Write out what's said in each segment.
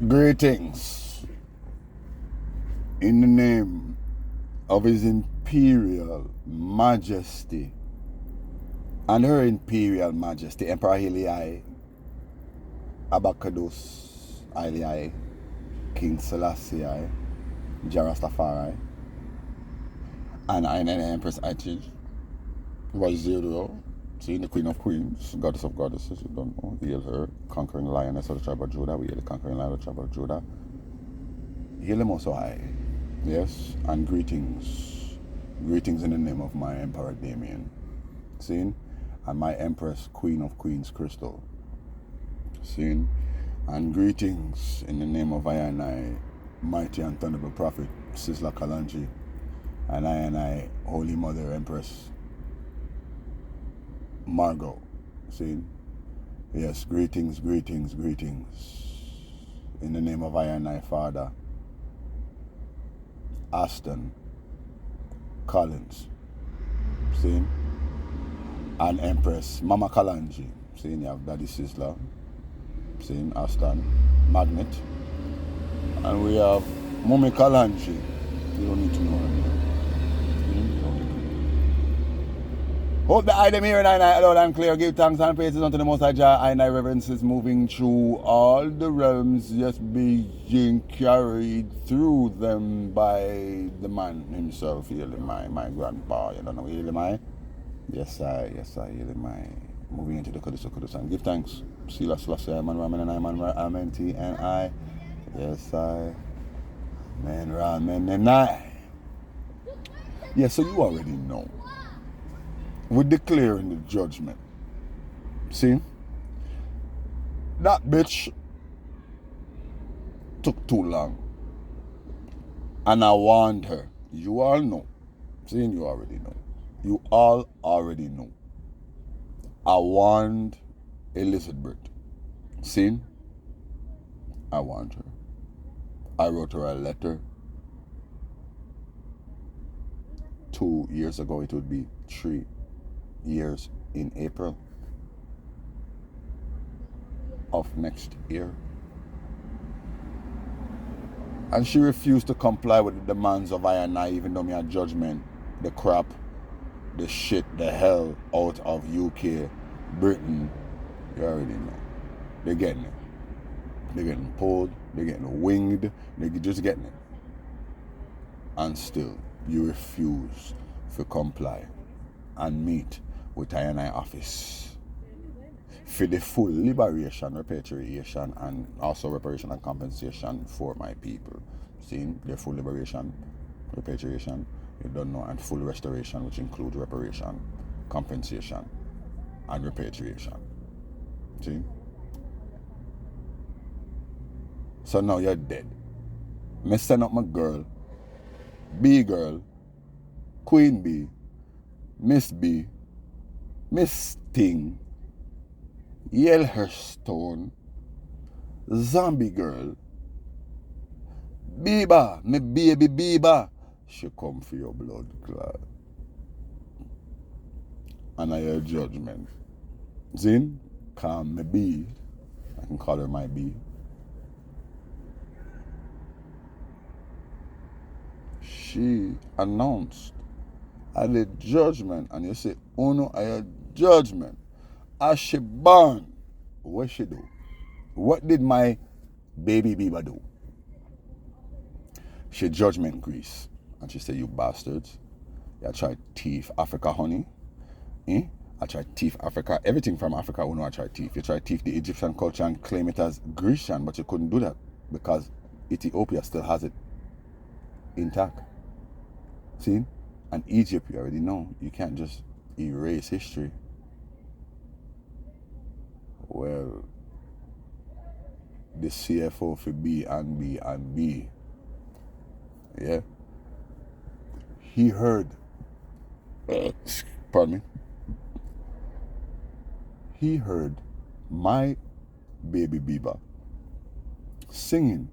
Greetings in the name of His Imperial Majesty and Her Imperial Majesty Emperor Haile Abakados Haile King Selassie Jarastafari and I Empress Aitij was zero. See, the Queen of Queens, Goddess of Goddesses, you don't know. Hail her, conquering lioness of the tribe of Judah. We hail the conquering lion of the tribe of Judah. Hail the Most High. Yes, and greetings. Greetings in the name of my Emperor Damien. Seen? And my Empress, Queen of Queens, Crystal. Seen? And greetings in the name of I, mighty and thunderable prophet, Sizzla Kalanji. And I, Holy Mother Empress, Margot. See? Yes, greetings, greetings, greetings. In the name of I, Father, Aston Collins. See? And Empress Mama Kalanji. See? You have Daddy Sizzla. See? Aston Magnet. And we have Mummy Kalanji. You don't need to know her name. Hope the item here and I loud and clear. Give thanks and praises unto the Most High Jah. I reverence is moving through all the realms, just being carried through them by the man himself, Yelimai, my grandpa. You don't know Yelimai? Yes, I, Yelimai. Moving into the Kodesh of Kodesh and give thanks. Sila Selassie, man Ramen and I, man Ramen T and I. Yes, I. Man Ramen and I. Yeah, so you already know. We're declaring the judgment. See? That bitch took too long. And I warned her. You all know. See, you already know. You all already know. I warned Elizabeth. See? I warned her. I wrote her a letter. 2 years ago, it would be 3 years in April of next year. And she refused to comply with the demands of I, even though me had judgment, the crap, the shit, the hell out of UK, Britain. You already know. They're getting it. They're getting pulled, they're getting winged, they're just getting it. And still, you refuse to comply and meet with I office for the full liberation, repatriation, and also reparation and compensation for my people. See, their full liberation, repatriation, you don't know, and full restoration, which includes reparation, compensation, and repatriation. See? So now you're dead. Me send up my girl, B girl, Queen B, Miss B, Miss Ting, Yellowstone, Zombie Girl, Beeba, me baby Beeba. She come for your blood clot. And I hear judgment. Zin, call me B. I can call her my B. She announced at the judgment, and you say, oh no, I had judgment. As she born, what she do? What did my baby Beeba do? She judgment Greece. And she said, you bastards, you tried thief Africa, honey. I tried thief Africa, everything from Africa, oh no, I tried thief. You tried thief the Egyptian culture and claim it as Grecian, but you couldn't do that because Ethiopia still has it intact. See? And Egypt, you already know, you can't just erase history. Well, the CFO for B and B and B, yeah, he heard, pardon me, he heard my baby Beeba singing,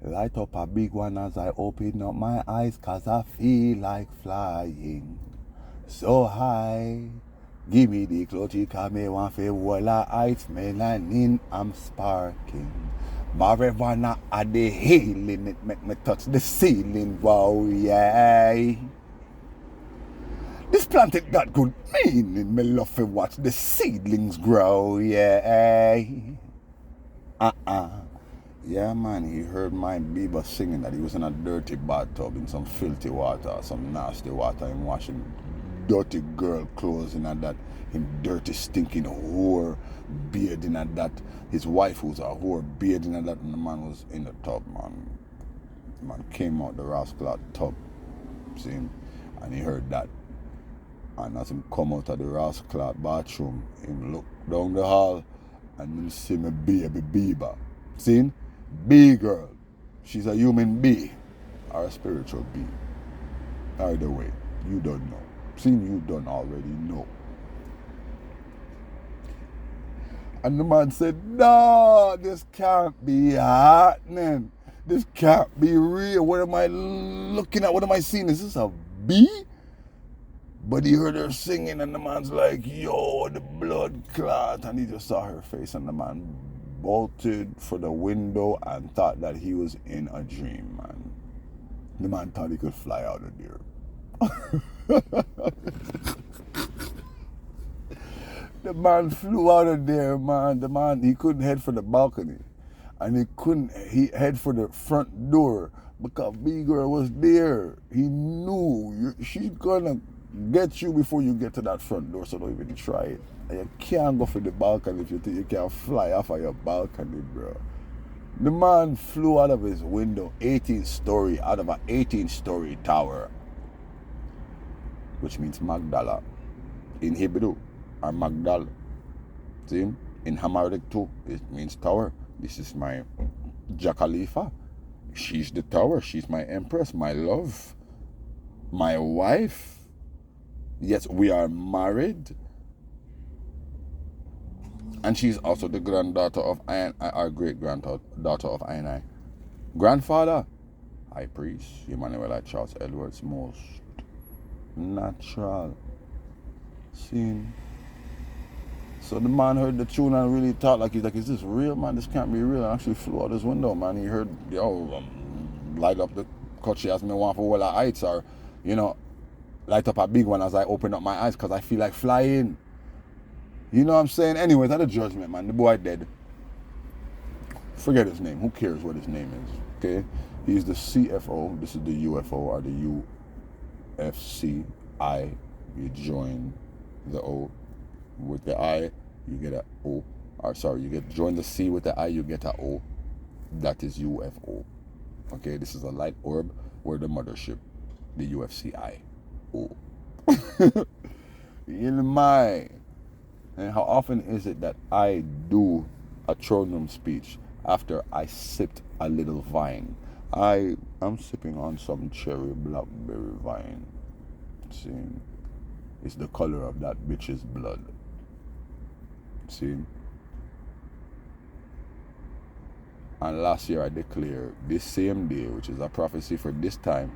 light up a big one as I open up my eyes, cause I feel like flying so high. Give me the clothes, cause me want for wall of heights, melanin, I'm sparking. Marijuana are the healing, it make me touch the ceiling, wow, yeah. This plant it got good meaning, me love to watch the seedlings grow, yeah. Yeah, man, he heard my Beeba singing that he was in a dirty bathtub in some filthy water, some nasty water, and washing dirty girl clothes in that, him dirty stinking whore bearding at that, his wife who's a whore bearding at that, and the man was in the tub, man. The man came out the rascal tub, see him, and he heard that. And as him come out of the rascal bathroom, him look down the hall and him see me baby Beeba. See him? Bee girl. She's a human bee or a spiritual bee. Either way, you don't know. See, you don't already know. And the man said, no, this can't be happening. This can't be real. What am I looking at? What am I seeing? Is this a bee? But he heard her singing and the man's like, yo, the blood clot. And he just saw her face and the man bolted for the window and thought that he was in a dream, man. The man thought he could fly out of there. The man flew out of there, man. The man, he couldn't head for the balcony. And he head for the front door because B-girl was there. He knew she's gonna get you before you get to that front door, so don't even try it. And you can't go for the balcony if you think you can fly off of your balcony, bro. The man flew out of his window, 18-story, out of an 18-story tower, which means Magdala in Hebrew, or Magdal. See him? In Hamaric too, it means tower. This is my Khalifa. She's the tower. She's my empress, my love, my wife. Yes, we are married. And she's also the granddaughter of our great-granddaughter of I. Grandfather, High Priest, Emmanuel Charles Edwards, most natural. Scene. So the man heard the tune and really thought, like, he's like, is this real, man? This can't be real. And actually flew out his window, man. He heard, light up the cut. She asked me one for Walla Heights, or, light up a big one as I open up my eyes because I feel like flying. You know what I'm saying? Anyways, at the judgment, man, the boy dead. Forget his name. Who cares what his name is? Okay? He's the CFO. This is the UFO or the UFCI. You join the O with the I, you get a O. Or sorry, join the C with the I, you get a O. That is UFO. Okay, this is a light orb. We're the mothership, the UFCI. O. In my. And how often is it that I do a throne room speech after I sipped a little vine? I'm sipping on some cherry blackberry vine. See, it's the color of that bitch's blood. See? And last year I declared this same day, which is a prophecy for this time,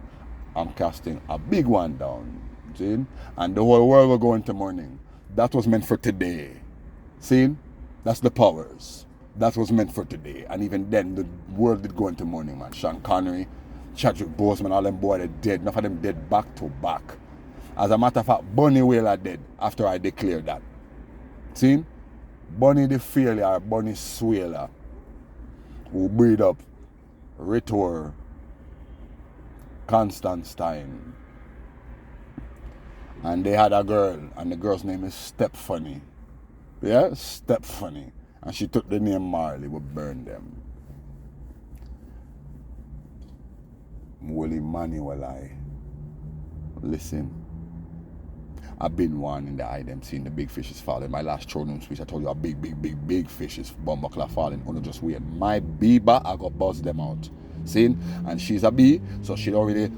I'm casting a big one down. See? And the whole world will go into mourning. That was meant for today. See? That's the powers. That was meant for today. And even then, the world did go into mourning, man. Sean Connery, Chadwick Boseman, all them boys are dead. Enough of them dead back to back. As a matter of fact, Bunny Wailer dead after I declared that. See? Bunny the Failure, Bunny Swaler, who breed up Ritor, Constantine. And they had a girl, and the girl's name is Step Funny. Yeah, Step Funny. And she took the name Marley, we burned them. Willie Manuel, listen. I've been one in the eye, them seeing the big fishes falling. My last throne room speech, I told you a big fishes, bumbuckler falling. Only just wait. My Beeba, I got buzz them out. See? And she's a bee, so she don't really,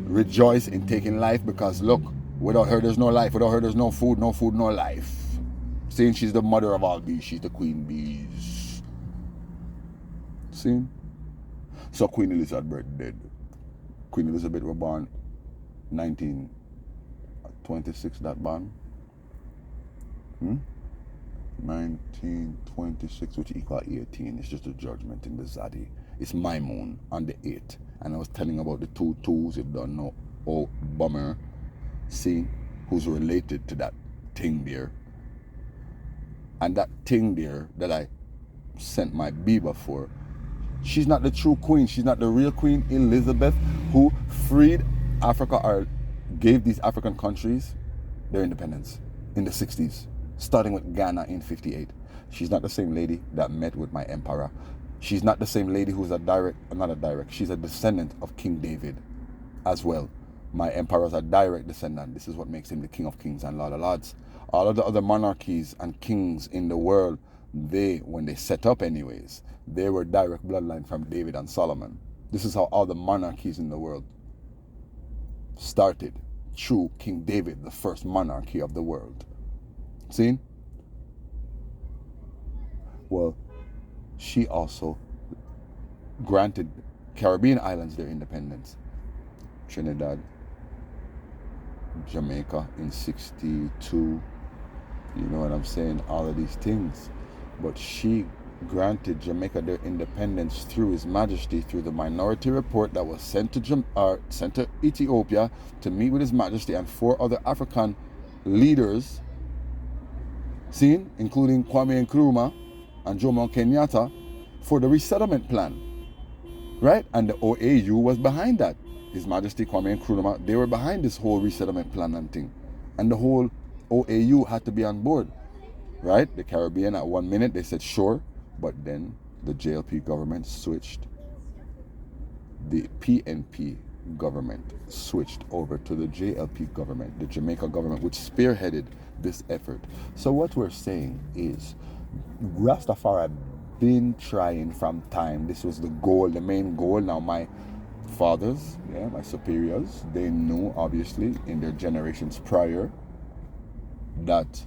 rejoice in taking life because look, without her there's no life. Without her there's no food, no life. See? She's the mother of all bees. She's the queen bees. See? So Queen Elizabeth dead. Queen Elizabeth was born 1926, that born. 1926, which equal 18. It's just a judgment in the Zadi. It's my moon on the 8th. And I was telling about the two tools, if you don't know, oh, bummer, see, who's related to that thing there. And that thing there that I sent my Beeba for, she's not the true queen. She's not the real Queen Elizabeth who freed Africa or gave these African countries their independence in the 60s, starting with Ghana in 58. She's not the same lady that met with my emperor. She's not the same lady who's she's a descendant of King David as well. My emperor's a direct descendant. This is what makes him the King of Kings and Lord of Lords. All of the other monarchies and kings in the world, when they set up anyways, they were direct bloodline from David and Solomon. This is how all the monarchies in the world started, through King David, the first monarchy of the world. See? Well, she also granted Caribbean islands their independence. Trinidad, Jamaica in 62, you know what I'm saying, all of these things. But she granted Jamaica their independence through His Majesty, through the Minority Report that was sent to Ethiopia to meet with His Majesty and 4 other African leaders, seen, including Kwame Nkrumah and Jomo Kenyatta, for the resettlement plan, right? And the OAU was behind that. His Majesty Kwame Nkrumah, they were behind this whole resettlement plan and thing. And the whole OAU had to be on board, right? The Caribbean, at 1 minute, they said sure, but then the JLP government switched. The PNP government switched over to the JLP government, the Jamaica government, which spearheaded this effort. So what we're saying is, Rastafari been trying from time. This was the goal, the main goal. Now my fathers, my superiors, they knew obviously in their generations prior that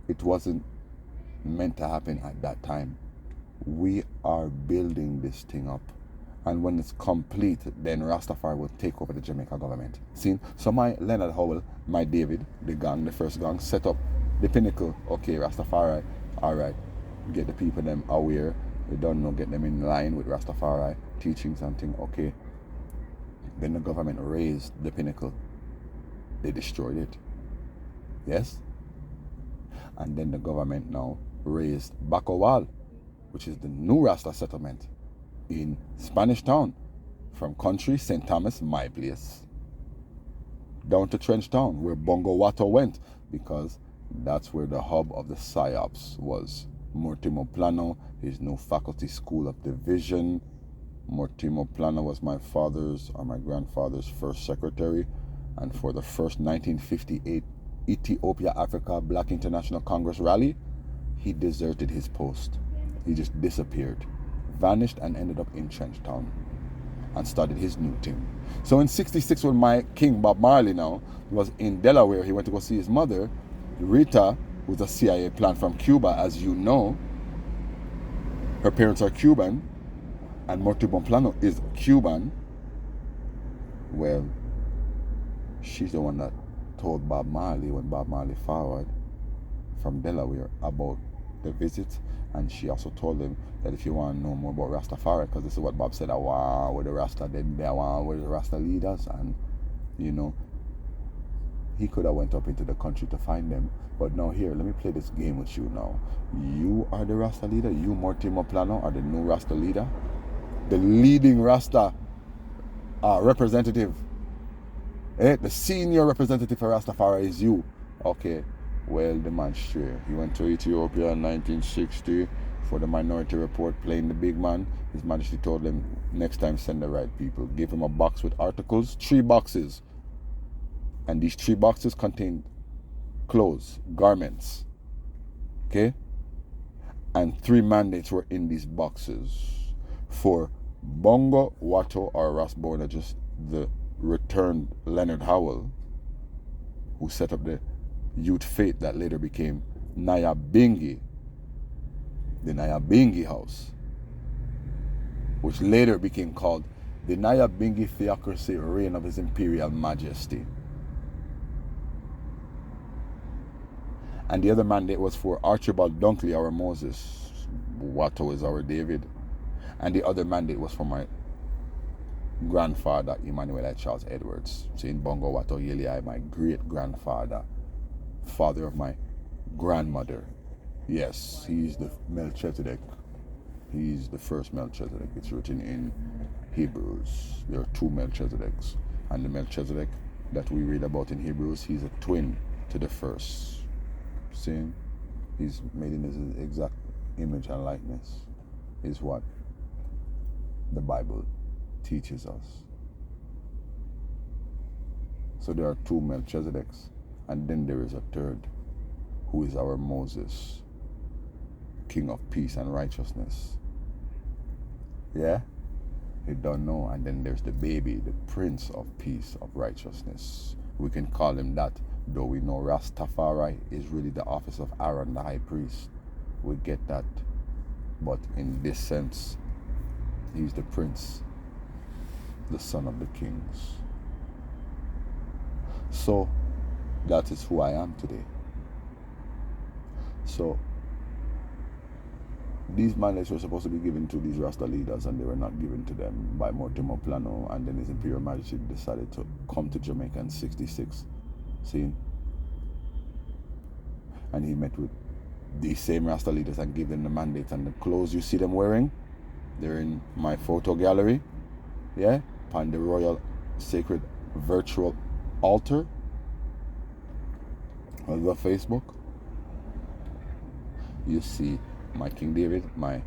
it wasn't meant to happen at that time. We are building this thing up, and when it's complete, then Rastafari will take over the Jamaica government. See? So my Leonard Howell, my David, the first gang, set up the pinnacle. Okay, Rastafari, alright, get the people them aware, they don't know, get them in line with Rastafari teaching something. Okay, then the government raised the pinnacle, they destroyed it. Yes? And then the government now raised Bakowal, which is the new Rasta settlement in Spanish Town, from country St. Thomas, my place, down to Trench Town, where Bongo Watto went, because that's where the hub of the PSYOPs was. Mortimo Plano, his new faculty school of division. Mortimo Plano was my father's or my grandfather's first secretary, and for the first 1958 Ethiopia Africa Black International Congress rally, he deserted his post. He just disappeared, vanished, and ended up in Trench Town and started his new thing. So in 66, when my king Bob Marley now was in Delaware, he went to go see his mother, Rita, who's a CIA plant from Cuba, as you know. Her parents are Cuban, and Mortimo Plano is Cuban. Well, she's the one that told Bob Marley, when Bob Marley forward from Delaware, about the visit. And she also told him that if you want to know more about Rastafari, because this is what Bob said, I want with the Rasta, then I want with the Rasta leaders, and you know, he could have went up into the country to find them. But now here, let me play this game with you now. You are the Rasta leader. You, Mortimo Plano, are the new Rasta leader. The leading Rasta representative. The senior representative for Rastafari is you. Okay, well, the man straight. He went to Ethiopia in 1960 for the Minority Report, playing the big man. His Majesty told him, next time send the right people. Give him a box with articles, 3 boxes. And these 3 boxes contained clothes, garments, okay? And 3 mandates were in these boxes for Bongo Watto, or Rasborna, just the returned Leonard Howell, who set up the Youth Faith that later became Nyabingi, the Nyabingi House, which later became called the Nyabingi Theocracy Reign of His Imperial Majesty. And the other mandate was for Archibald Dunkley, our Moses. Watto is our David. And the other mandate was for my grandfather, Emmanuel Charles Edwards. Saying Bongo Watto Yeli, my great grandfather, father of my grandmother. Yes, he's the Melchizedek. He's the first Melchizedek. It's written in Hebrews. There are two Melchizedeks. And the Melchizedek that we read about in Hebrews, he's a twin to the first. See? He's made in his exact image and likeness. Is what the Bible teaches us. So there are two Melchizedeks. And then there is a third, who is our Moses, King of peace and righteousness. Yeah? You don't know. And then there's the baby, the Prince of peace, of righteousness. We can call him that, though we know Rastafari is really the office of Aaron, the high priest. We get that. But in this sense, he's the prince, the son of the kings. So, that is who I am today. So, these mandates were supposed to be given to these Rasta leaders, and they were not given to them by Mortimer Plano, and then His Imperial Majesty decided to come to Jamaica in 66. See? And he met with these same Rasta leaders and gave them the mandate, and the clothes you see them wearing, they're in my photo gallery, yeah, upon the Royal Sacred Virtual Altar on the Facebook. You see my King David, my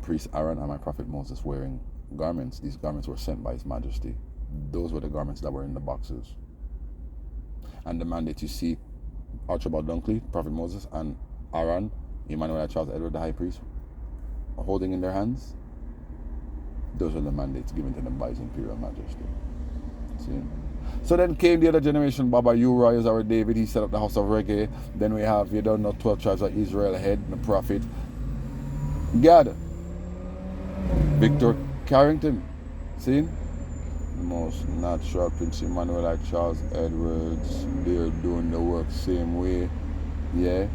priest Aaron, and my prophet Moses wearing garments. These garments were sent by His Majesty. Those were the garments that were in the boxes. And the mandate you see Archibald Dunkley, prophet Moses, and Aaron, Emmanuel Charles Edward, the high priest, holding in their hands, those are the mandates given to them by His Imperial Majesty. See? So then came the other generation. Baba Uri is our David. He set up the house of reggae. Then we have, 12 tribes of Israel head, the prophet Gad, Victor Carrington. See? The most natural Prince Emmanuel Charles Edwards. They're doing the work same way. Yeah.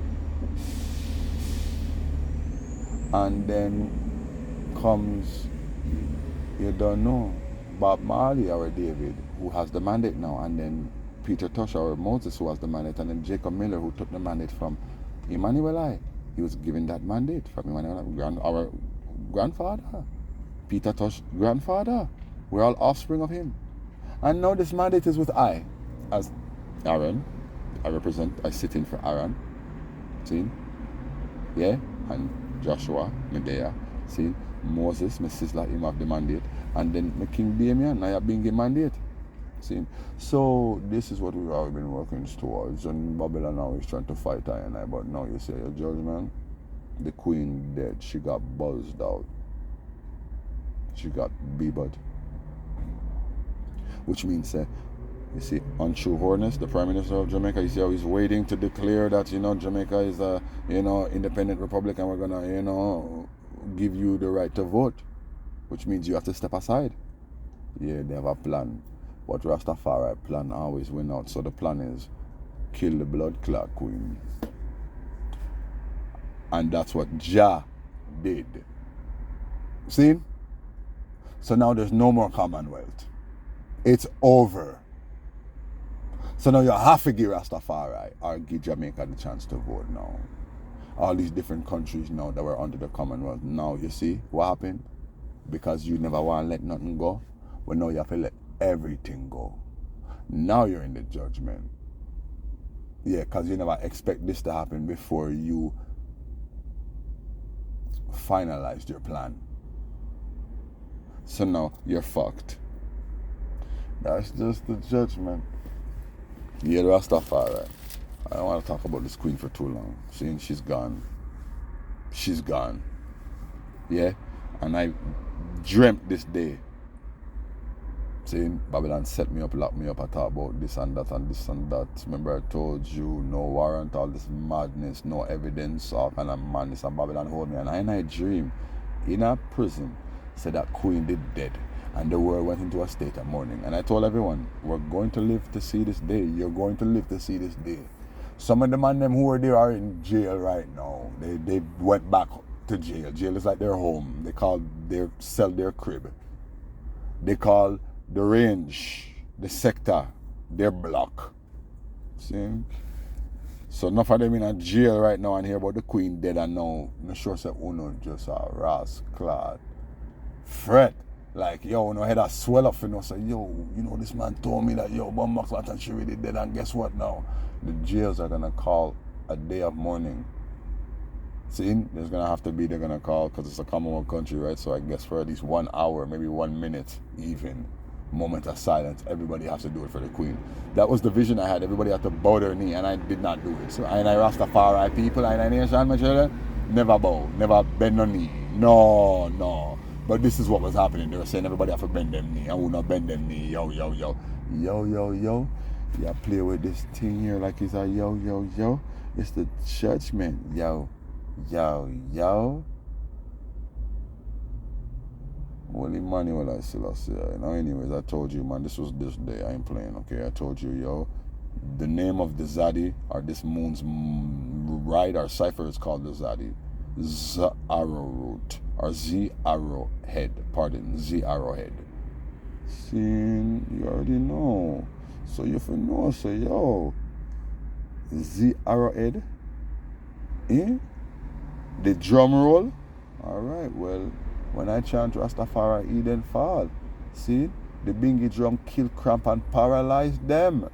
And then comes, Bob Marley, our David, who has the mandate now, and then Peter Tosh, our Moses, who has the mandate, and then Jacob Miller, who took the mandate from Emmanuel. He was given that mandate from Emmanuel, our grandfather, Peter Tosh, grandfather. We're all offspring of him. And now this mandate is with I, as Aaron. I sit in for Aaron. See? Yeah? And Joshua, Medea. See? Moses, my sister, him have the mandate. And then my King Damien, I have been given mandate. See? So this is what we've all been working towards. And Babylon now is trying to fight I and I. But now you say, your judgment, the queen dead. She got buzzed out. She got beavered. Which means, you see, Untrue Horness, the Prime Minister of Jamaica, you see how he's waiting to declare that, Jamaica is a, independent republic, and we're gonna, give you the right to vote. Which means you have to step aside. Yeah, they have a plan. But Rastafari plan always win out. So the plan is kill the blood clot queen. And that's what Jah did. See? So now there's no more Commonwealth. It's over. So now you have to give Rastafari or give Jamaica the chance to vote now. All these different countries now that were under the Commonwealth. Now you see what happened? Because you never want to let nothing go. Well, now you have to let everything go. Now you're in the judgment. Yeah, because you never expect this to happen before you finalized your plan. So now you're fucked. That's just the judgment. Yeah, Rastafari. I don't want to talk about this queen for too long. Seeing she's gone. She's gone. Yeah? And I dreamt this day. Seeing Babylon set me up, locked me up, I thought about this and that and this and that. Remember I told you, no warrant, all this madness, no evidence, all kind of madness, and Babylon hold me. And I dream in a prison, said that queen did dead. And the world went into a state of mourning. And I told everyone, we're going to live to see this day. You're going to live to see this day. Some of the man them who are there are in jail right now. They went back to jail. Jail is like their home. They sell their crib. They call the range, the sector, their block. See? So enough of them in a jail right now and hear about the queen dead and now. I'm sure say uno just a rascal. Fret. Like, yo, no head a swell up, you know, say, yo, you know, this man told me that, yo, Bomba Clot and she really dead, and guess what now? The jails are gonna call a day of mourning. See, they're gonna call, because it's a Commonwealth country, right? So I guess for at least 1 hour, maybe 1 minute, even, moment of silence, everybody has to do it for the queen. That was the vision I had. Everybody had to bow their knee, and I did not do it. So I Rastafari people, I nation, my children, never bow, never bend no knee. No. But this is what was happening. They were saying everybody have to bend them knee. I will not bend them knee. Yo. You play with this thing here like it's a yo. It's the judgment. Yo. Holy Manuel, I still say. You know, anyways, I told you, man, this was this day. I ain't playing, okay? I told you, yo. The name of the Zaddy, or this moon's ride, or cipher is called the Zaddy. Z-Arrow-Root, or Z-Arrow-Head, Z-Arrow-Head. See, you already know. So you for know, so yo, Z-Arrow-Head, the drum roll, alright, well, when I chant Rastafari, Eden fall, see, the bingy drum kill, cramp, and paralyze them.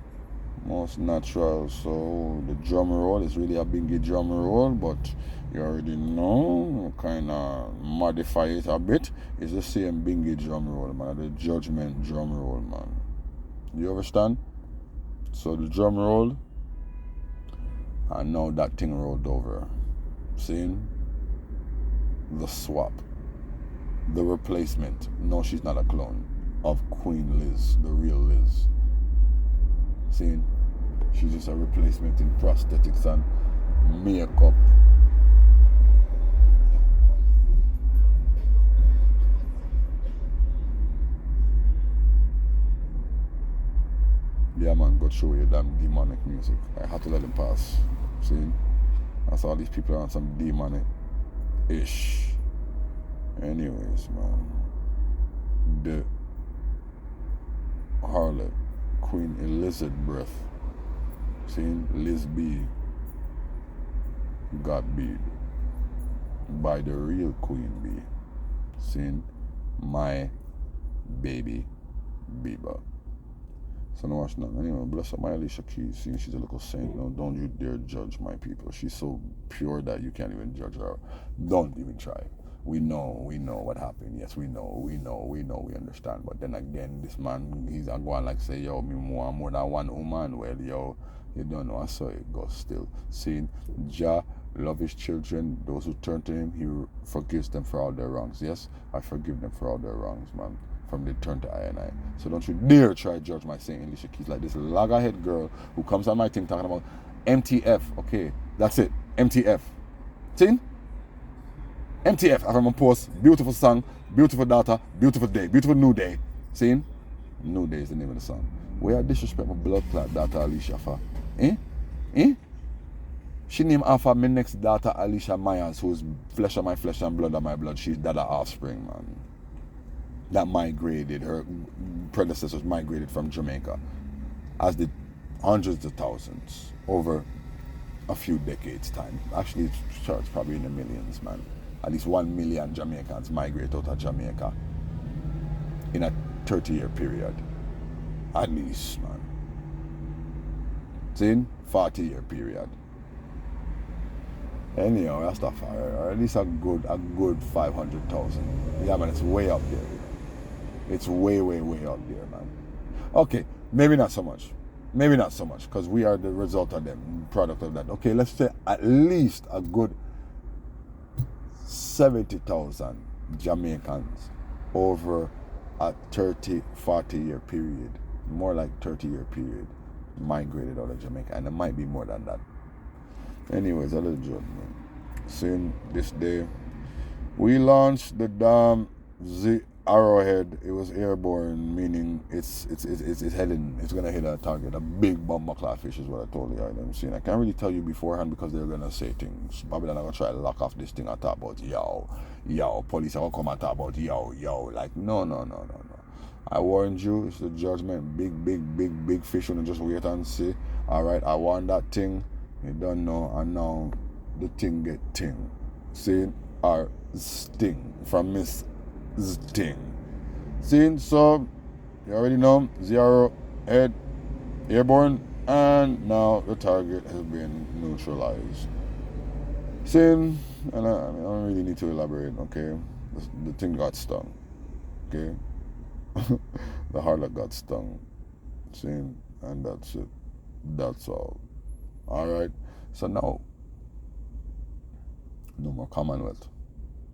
Most natural, so the drum roll is really a bingy drum roll, but you already know, kind of modify it a bit. It's the same bingy drum roll, man, the judgment drum roll, man. You understand? So the drum roll, and now that thing rolled over. See? The swap, the replacement. No, she's not a clone of Queen Liz, the real Liz. See? She's just a replacement in prosthetics and makeup. Yeah, man, go show you damn demonic music. I had to let him pass. See? That's all these people are on some demonic-ish. Anyways, man. The harlot, Queen Elizabeth. See? Liz B. got beat by the real Queen B. See? My baby Beeba. So no watch nothing. Anyway, bless up my Alicia Keys. Seeing she's a little saint. No, don't you dare judge my people. She's so pure that you can't even judge her. Don't even try. We know what happened. Yes, we know, we understand. But then again, this man, he's going like say, yo, me more than one woman. Well, yo, you don't know. I saw it goes still. Seeing Jah love his children. Those who turn to him, he forgives them for all their wrongs. Yes, I forgive them for all their wrongs, man. From the turn to I and I. So don't you dare try to judge my Saint Alicia Keys like this loggerhead girl who comes on my thing talking about MTF. Okay, that's it. MTF. See? MTF. I'm gonna post beautiful song, beautiful daughter, beautiful day, beautiful new day. See? New day is the name of the song. Where I disrespect my blood clot daughter Alicia for? She named after my next daughter Alicia Myers, who's flesh of my flesh and blood of my blood. She's Dada offspring, man. That migrated, her predecessors migrated from Jamaica, as did hundreds of thousands over a few decades' time. Actually, it's probably in the millions, man. At least 1 million Jamaicans migrate out of Jamaica in a 30-year period. At least, man. See? 40-year period. Anyhow, that's the fire. Or at least a good 500,000. Yeah, man, it's way up there. It's way up there, man. Okay, maybe not so much. Because we are the result of them, product of that. Okay, let's say at least a good 70,000 Jamaicans over a 40-year period. More like 30-year period migrated out of Jamaica. And it might be more than that. Anyways, a little joke, man. Seeing this day, we launched the damn arrowhead. It was airborne, meaning it's heading. It's gonna hit a target. A big bomber class fish is what I told you. I'm saying I can't really tell you beforehand because they're gonna say things. Babylon are gonna try to lock off this thing and talk about yo. Police are gonna come and talk about yo. Like no. I warned you. It's the judgment. Big fish. You just wait and see. All right. I warned that thing. You don't know, and now the thing get ting. See, or sting from Miss Sting. See, so you already know 0 head airborne, and now the target has been neutralized. See, and I don't really need to elaborate. Okay, the thing got stung. Okay, the harlot got stung. See, and that's it. That's all. All right. So now, no more Commonwealth.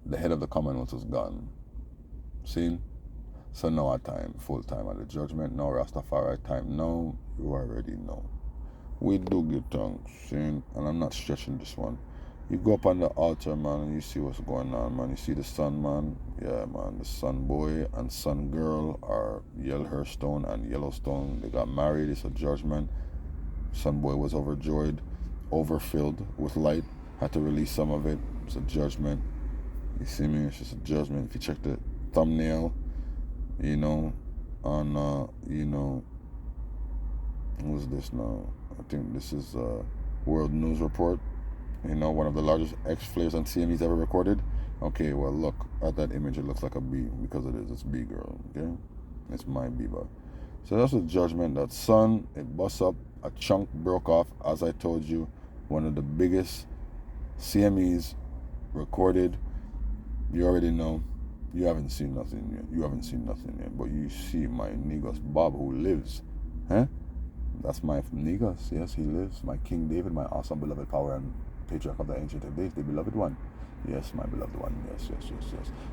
The head of the Commonwealth is gone. See? So now our time, full time at the judgment. Now Rastafari time. Now you already know. We do give thanks. See? And I'm not stretching this one. You go up on the altar, man, and you see what's going on, man. You see the sun, man. Yeah, man. The sun boy and sun girl are Yellowstone and Yellowstone. They got married. It's a judgment. Sun boy was overjoyed, overfilled with light. Had to release some of it. It's a judgment. You see me? It's just a judgment. If you check the thumbnail, on, who's this now? I think this is World News Report. One of the largest X-flares and CMEs ever recorded. Okay, well, look at that image. It looks like a bee because it is. It's bee girl, okay? It's my Beeba. So that's a judgment. That sun, it busts up. A chunk broke off. As I told you, one of the biggest CMEs recorded. You already know. You haven't seen nothing yet. But you see my niggas Bob who lives. Huh? That's my niggas. Yes, he lives. My King David, my awesome beloved power and patriarch of the ancient of days, the beloved one. Yes, my beloved one. Yes.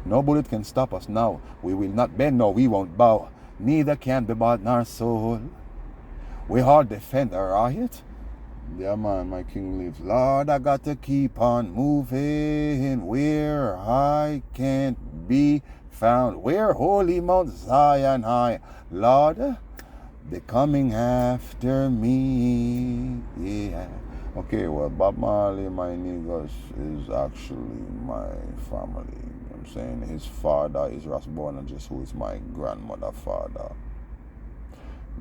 No bullet can stop us now. We will not bend, no, we won't bow. Neither can be bought nor soul. We hard defend our right. Yeah, man, my king lives. Lord, I got to keep on moving where I can't be found. Where holy Mount Zion high. Lord, they're coming after me. Yeah. Okay, well, Bob Marley, my niggas, is actually my family. You know what I'm saying? His father is Rasborn, just who is my grandmother father.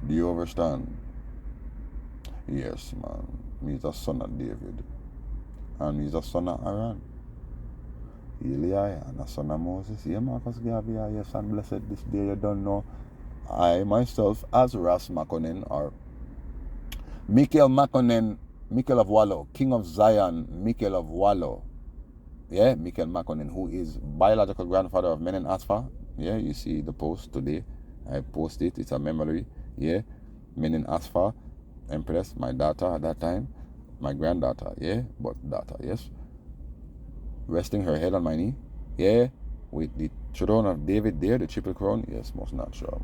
Do you understand? Yes, man. He's a son of David. And he's a son of Aaron. Eli and a son of Moses. Yeah, Marcus Garvey, yes, and blessed this day you don't know. I myself, as Ras Makonnen, or Michael Makonnen, Michael of Wallow, King of Zion, Michael of Wallow. Yeah, Michael Makonnen, who is biological grandfather of Menen Asfa. Yeah, you see the post today. I post it. It's a memory. Yeah, Menen Asfa. Empress, my daughter at that time, my granddaughter, yeah, but daughter, yes, resting her head on my knee, yeah, with the throne of David there, the triple crown, yes, most natural.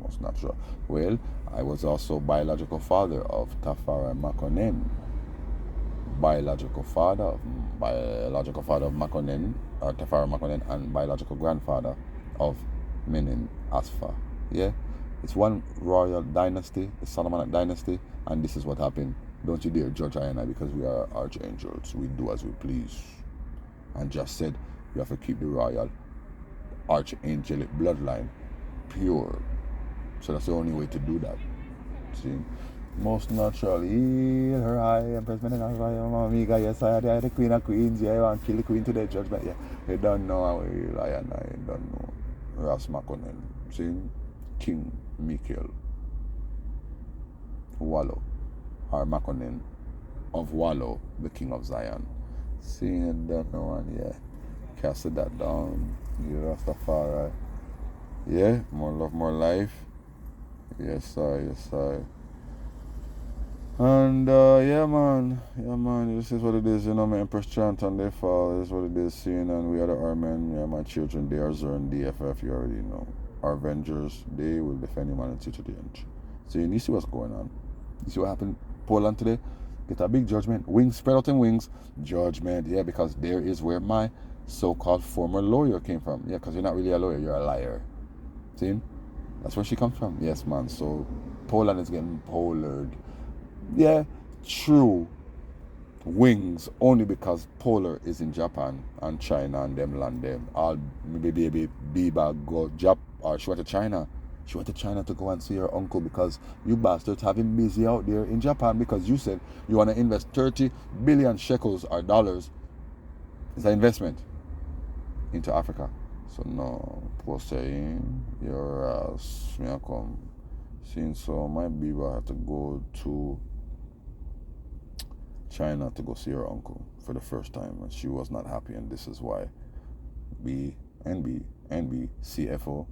Well, I was also biological father of Tafara Makonnen, biological father of Makonnen, or Tafara Makonnen, and biological grandfather of Menin Asfa, yeah. It's one royal dynasty, the Solomonic dynasty, and this is what happened. Don't you dare judge I and I, because we are archangels. We do as we please. And just said, you have to keep the royal archangelic bloodline pure. So that's the only way to do that. See? Most natural. Heal her high, Empress Menin Amiga. Yes, I had the queen of queens. Yeah, I want to kill the queen to the judgment. Yeah, you don't know how I and I don't know. Ras Makonnen. See? King Michael Wallow, or Makonnen of Wallow, the King of Zion. Seeing that no one, yeah. Casted that down. You Rastafari. Yeah, more love, more life. Yes, sir. And yeah, man. This is what it is. My Empress chant and they fall. This is what it is. Seeing, and we are the Armen. Yeah, my children, they are Zern, DFF. You already know. Our Avengers, they will defend humanity to the end. So you see what's going on. You see what happened Poland today? Get a big judgment. Wings spread out in wings. Judgment, yeah, because there is where my so-called former lawyer came from. Yeah, because you're not really a lawyer, you're a liar. See? That's where she comes from. Yes, man. So Poland is getting polared. Yeah, true. Wings only because Polar is in Japan and China and them land them. All maybe Beeba go Jap or she went to China. She went to China to go and see her uncle because you bastards have him busy out there in Japan because you said you want to invest 30 billion shekels or dollars as an investment into Africa. So no, poor saying your ass may come. Since so my Beeba had to go to China to go see her uncle for the first time, and she was not happy, and this is why NB CFO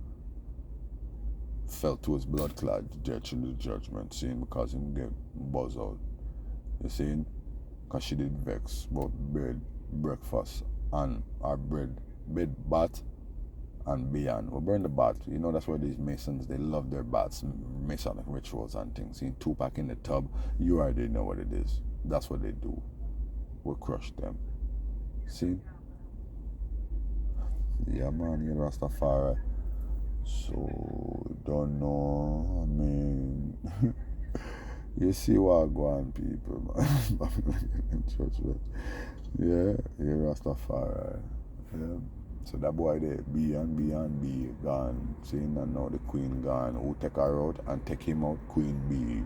fell to his blood clot death in the judgment, seeing because he get buzz out. You see, because she did vex about bread, breakfast, and our bread, bed bat, and beyond. We burn the bat. You know that's where these Masons, they love their bats, Masonic rituals and things. See, 2-pack in the tub, you already know what it is. That's what they do. We'll crush them. See? Yeah, man, you're Rastafari. So, don't know. I mean, you see what go on, people, man. Church, yeah, you're Rastafari. Yeah. So that boy there, B gone. Seeing and now the Queen gone. Who take her out and take him out? Queen B.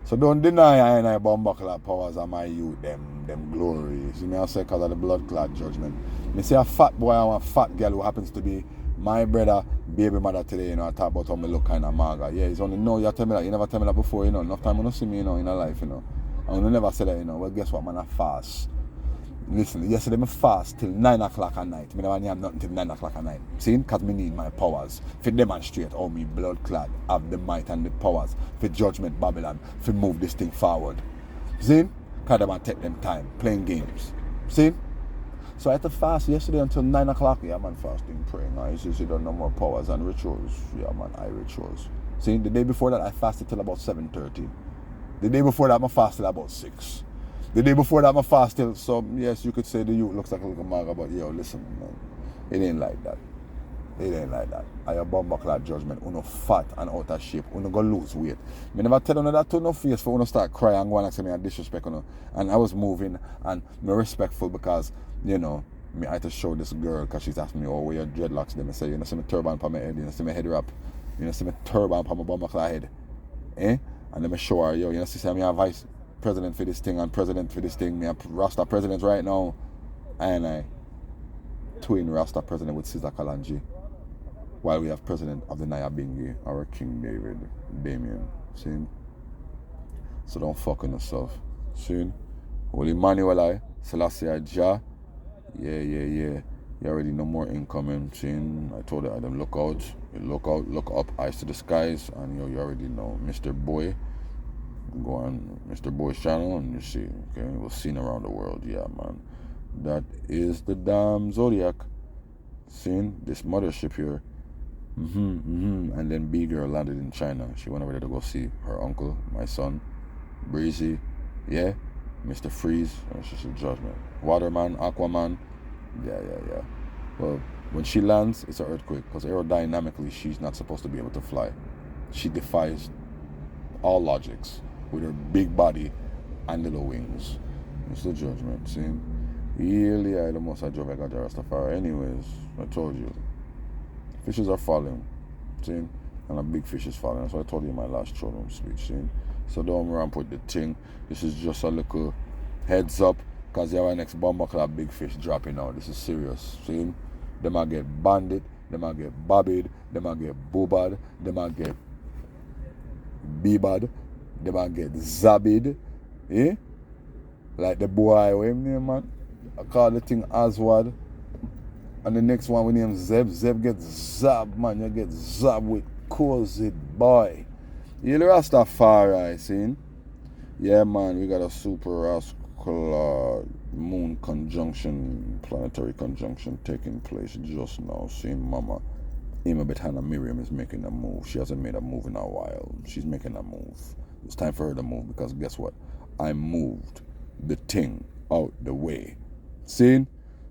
So don't deny I and I Bumbuckler powers of my youth, them glory. See me I say because of the blood clot judgment. Me see a fat boy and a fat girl who happens to be my brother, baby mother today, you know, I talk about how me look kind of maga. Yeah, it's only no, you tell me that. You never tell me that before, you know. Enough time you don't see me, you know, in a life, you know. And you never say that, you know. Well, guess what, man, I fast. Listen, yesterday I fast till 9 o'clock at night. I never have nothing till 9 o'clock at night. See? Because I need my powers. To demonstrate how me blood clad have the might and the powers for judgment Babylon, to move this thing forward. See? Because they want to take them time playing games. See? So I had to fast yesterday until 9 o'clock. Yeah, man, fasting, praying. I used to do no more powers and rituals. Yeah, man, eye rituals. See? The day before that, I fasted till about 7:30. The day before that, I fasted about 6. The day before that, I fasted, so yes, you could say the youth looks like a little maga, but yo, listen, man, it ain't like that. It ain't like that. I have Bumbuckler judgment, uno fat and out of shape, uno go lose weight. Me never tell you that to no face for uno start crying and go and say me a disrespect, you know. And I was moving and me respectful because, you know, me I had to show this girl because she's asking me, oh, where your dreadlocks? Then I say, you know, see me turban on my head, you know, see me head wrap, you know, see me turban on my Bumbuckler head, eh? And then I show her, yo, you know, see me a vice president for this thing and president for this thing. Me a Rasta president right now. And I twin Rasta president with Caesar Kalanji. While we have president of the Nyabingi, our King David, Damien. See? So don't fuck on yourself. See? Holy Emmanuel I, Selassie I Jah. Yeah. You already know more incoming. See? I told you I them look out, look up, eyes to the skies, and you already know. Mr. Boy. Go on Mr. Boy's channel and you see, okay, we'll see around the world. Yeah, man. That is the damn Zodiac. Seeing this mothership here. And then B girl landed in China. She went over there to go see her uncle, my son, Breezy. Yeah, Mr. Freeze. She's a judgment. Waterman, Aquaman. Yeah. Well, when she lands, it's an earthquake because aerodynamically she's not supposed to be able to fly. She defies all logics with her big body and little wings. It's the judgment, see? Really, I the most I drove I got Rastafari. Anyways, I told you. Fishes are falling, see? And a big fish is falling. That's what I told you in my last showroom speech, see? So don't ramp with the thing. This is just a little heads up, because you have our next Bumbuckler big fish dropping out. This is serious, see? They might get banded, they might get bobbied, they might get boobad, they might get Beebad, they might get Zabid, eh? Like the boy, what him name, man? I call the thing Aswad. And the next one we name Zeb. Zeb gets Zab, man. You get Zab with Cozy boy. You Rastafari, see? Yeah, man, we got a super rascal moon conjunction, planetary conjunction taking place just now. See, mama. Emma Betana Miriam is making a move. She hasn't made a move in a while. She's making a move. It's time for her to move because guess what? I moved the thing out the way. See?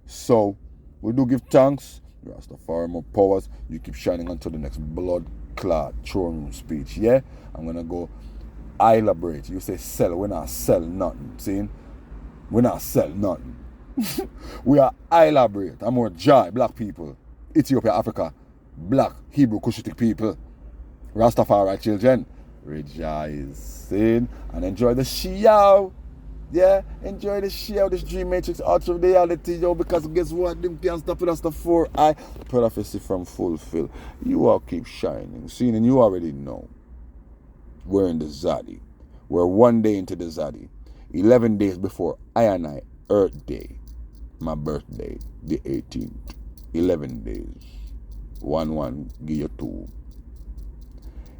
So, we do give thanks Rastafari more powers. You keep shining until the next blood clot throne room speech. Yeah? I'm gonna go elaborate. You say sell, we not sell nothing. See? We not sell nothing. We are elaborate. I'm more joy, black people. Ethiopia, Africa, black, Hebrew, Cushitic people. Rastafari children. Rejoicing and enjoy the show. Yeah, enjoy the show, this Dream Matrix Ultra reality, yo, because guess what? Them can't stop it. That's the 4I prophecy from fulfill. You all keep shining. Seeing, and you already know. We're in the Zadi. We're 1 day into the Zadi. 11 days before I and I, Earth Day. My birthday, the 18th. 11 days. 1-1, give you 2.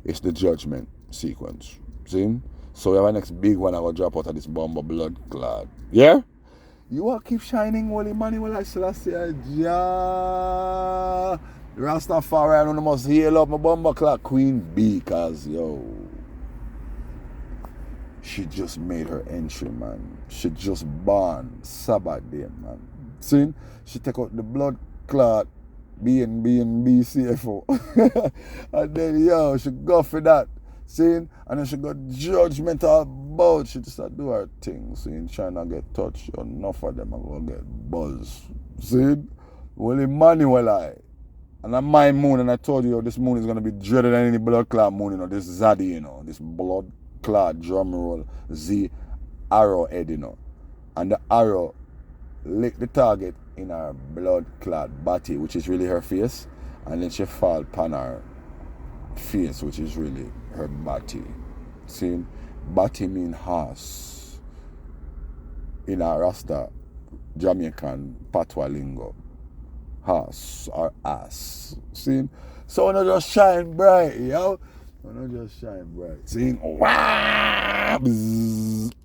It's the judgment sequence. See? So we have a next big one I will drop out of this bomb of blood clot. Yeah? You all keep shining, Wally Manuel I Selassie Jah. Rastafari, I know must heal up my bomber clock Queen B, cause yo, she just made her entry, man. She just born Sabbath day, man. See? She take out the blood clot B&B CFO. And then yo, she go for that. Seeing, and then she got judgmental about. She just do her thing. Seeing, trying to get touched. Enough of them are going to get buzz. Seeing, well, Emmanuel I. And I'm my moon, and I told you, this moon is going to be dreaded than any blood clot moon, you know. This Zaddy, you know. This blood clot drum roll Z arrow head, you know. And the arrow lick the target in her blood clot body, which is really her face. And then she fall upon her face, which is really her body. See, body mean horse in a Rasta Jamaican patois lingo. Horse or ass. See, so when I just shine bright, yo. When I just shine bright. See, wow.